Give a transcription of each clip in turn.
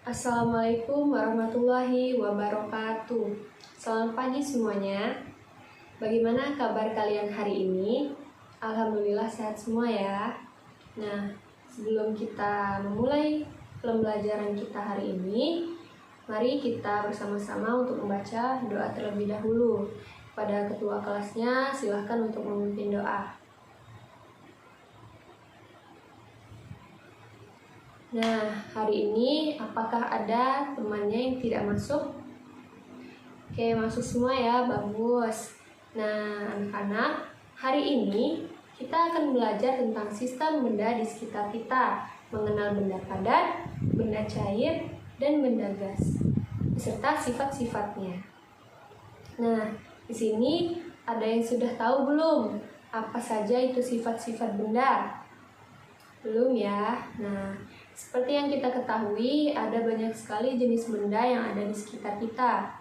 Assalamualaikum warahmatullahi wabarakatuh. Selamat pagi semuanya. Bagaimana kabar kalian hari ini? Alhamdulillah sehat semua ya. Nah, sebelum kita memulai pembelajaran kita hari ini, mari kita bersama-sama untuk membaca doa terlebih dahulu. Pada ketua kelasnya, silahkan untuk memimpin doa. Nah, hari ini apakah ada temannya yang tidak masuk? Oke, masuk semua ya, bagus. Nah, anak-anak, hari ini kita akan belajar tentang sistem benda di sekitar kita, mengenal benda padat, benda cair, dan benda gas, beserta sifat-sifatnya. Nah, di sini ada yang sudah tahu belum? Apa saja itu sifat-sifat benda? Belum ya? Nah, seperti yang kita ketahui, ada banyak sekali jenis benda yang ada di sekitar kita.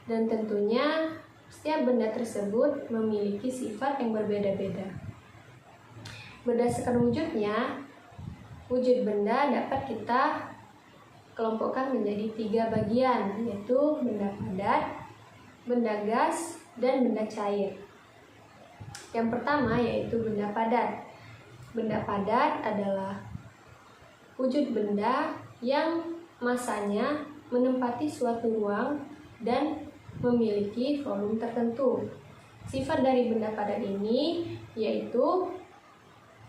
Dan tentunya, setiap benda tersebut memiliki sifat yang berbeda-beda. Berdasarkan wujudnya, wujud benda dapat kita kelompokkan menjadi 3 bagian, yaitu benda padat, benda gas, dan benda cair. Yang pertama yaitu benda padat. Benda padat adalah wujud benda yang masanya menempati suatu ruang dan memiliki volume tertentu. Sifat dari benda padat ini yaitu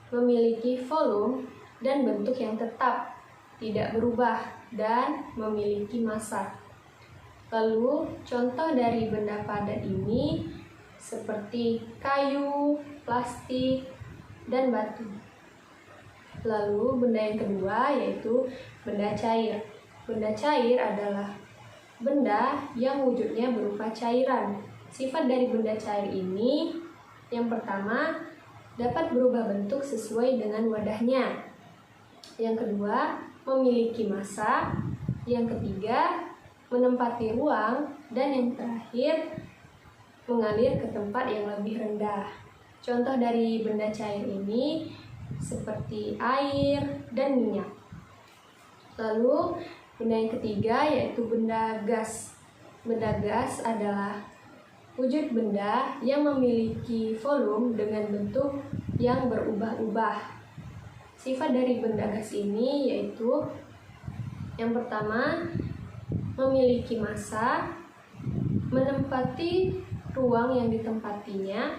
memiliki volume dan bentuk yang tetap, tidak berubah, dan memiliki massa. Lalu, contoh dari benda padat ini seperti kayu, plastik, dan batu. Lalu benda yang kedua yaitu benda cair. Benda cair adalah benda yang wujudnya berupa cairan. Sifat dari benda cair ini yang pertama dapat berubah bentuk sesuai dengan wadahnya. Yang kedua memiliki massa. Yang ketiga menempati ruang. Dan yang terakhir mengalir ke tempat yang lebih rendah. Contoh dari benda cair ini seperti air dan minyak. Lalu benda yang ketiga yaitu benda gas. Benda gas adalah wujud benda yang memiliki volume dengan bentuk yang berubah-ubah. Sifat dari benda gas ini yaitu yang pertama memiliki massa, menempati ruang yang ditempatinya,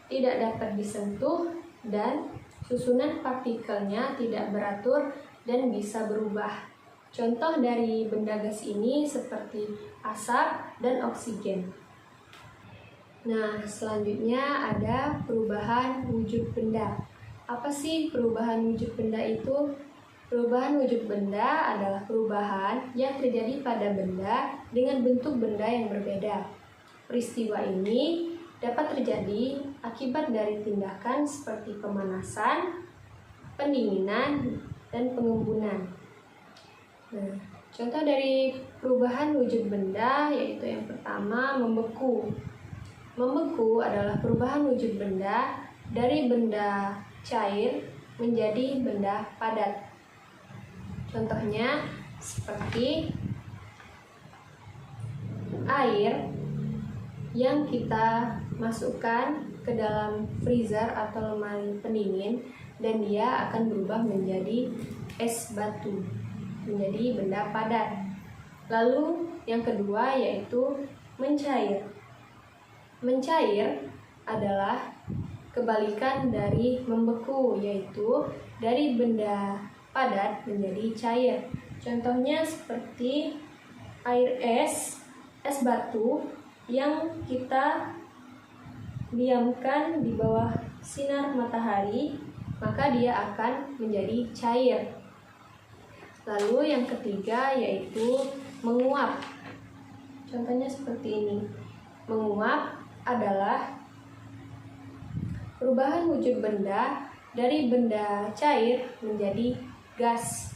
tidak dapat disentuh, dan susunan partikelnya tidak beratur dan bisa berubah. Contoh dari benda gas ini seperti asap dan oksigen. Nah, selanjutnya ada perubahan wujud benda. Apa sih perubahan wujud benda itu? Perubahan wujud benda adalah perubahan yang terjadi pada benda dengan bentuk benda yang berbeda. Peristiwa ini dapat terjadi akibat dari tindakan seperti pemanasan, pendinginan, dan pengembunan. Nah, contoh dari perubahan wujud benda yaitu yang pertama membeku. Membeku adalah perubahan wujud benda dari benda cair menjadi benda padat. Contohnya seperti air yang kita masukkan ke dalam freezer atau lemari pendingin dan dia akan berubah menjadi es batu, menjadi benda padat. Lalu yang kedua yaitu mencair. Mencair adalah kebalikan dari membeku, yaitu dari benda padat menjadi cair. Contohnya seperti air es batu yang kita diamkan di bawah sinar matahari, maka dia akan menjadi cair. Lalu yang ketiga yaitu menguap. Contohnya seperti ini. Menguap adalah perubahan wujud benda dari benda cair menjadi gas.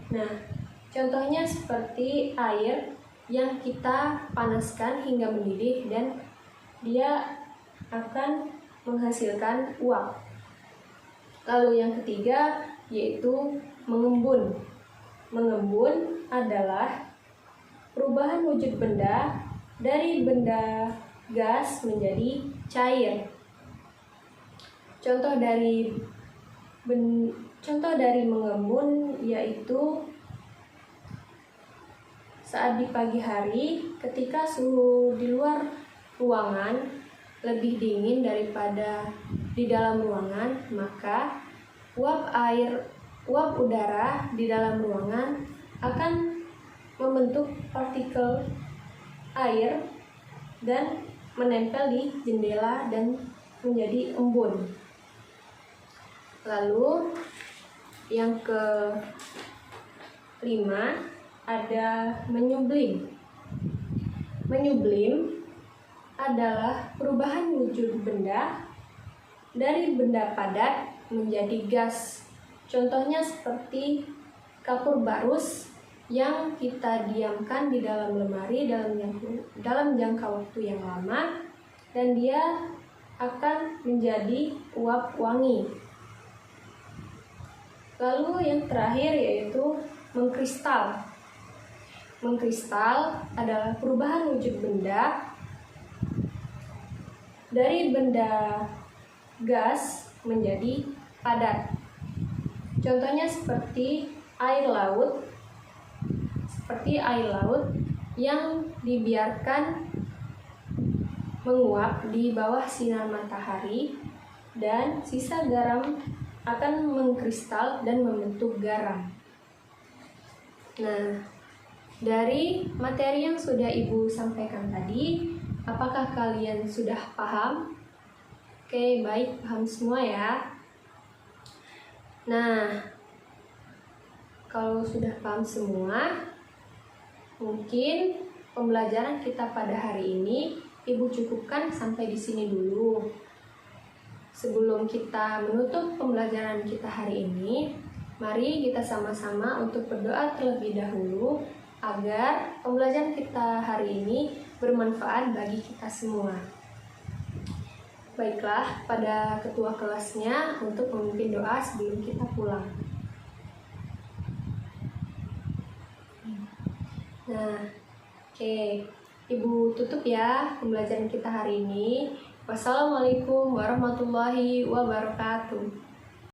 Nah, contohnya seperti air yang kita panaskan hingga mendidih dan dia akan menghasilkan uap. Lalu yang ketiga yaitu mengembun. mengembun adalah perubahan wujud benda dari benda gas menjadi cair. Contoh dari mengembun yaitu saat di pagi hari ketika suhu di luar ruangan lebih dingin daripada di dalam ruangan, maka uap udara di dalam ruangan akan membentuk partikel air dan menempel di jendela dan menjadi embun. Lalu yang kelima ada menyublim. Menyublim adalah perubahan wujud benda dari benda padat menjadi gas. Contohnya seperti kapur barus yang kita diamkan di dalam lemari dalam jangka waktu yang lama dan dia akan menjadi uap wangi. Lalu yang terakhir yaitu mengkristal. Mengkristal adalah perubahan wujud benda dari benda gas menjadi padat. Contohnya seperti air laut yang dibiarkan menguap di bawah sinar matahari dan sisa garam akan mengkristal dan membentuk garam. Nah, dari materi yang sudah Ibu sampaikan tadi, apakah kalian sudah paham? Oke, baik, paham semua ya. Nah, kalau sudah paham semua, mungkin pembelajaran kita pada hari ini Ibu cukupkan sampai di sini dulu. Sebelum kita menutup pembelajaran kita hari ini, mari kita sama-sama untuk berdoa terlebih dahulu agar pembelajaran kita hari ini bermanfaat bagi kita semua. Baiklah, pada ketua kelasnya untuk memimpin doa sebelum kita pulang. Nah, oke. Ibu tutup ya pembelajaran kita hari ini. Wassalamualaikum warahmatullahi wabarakatuh.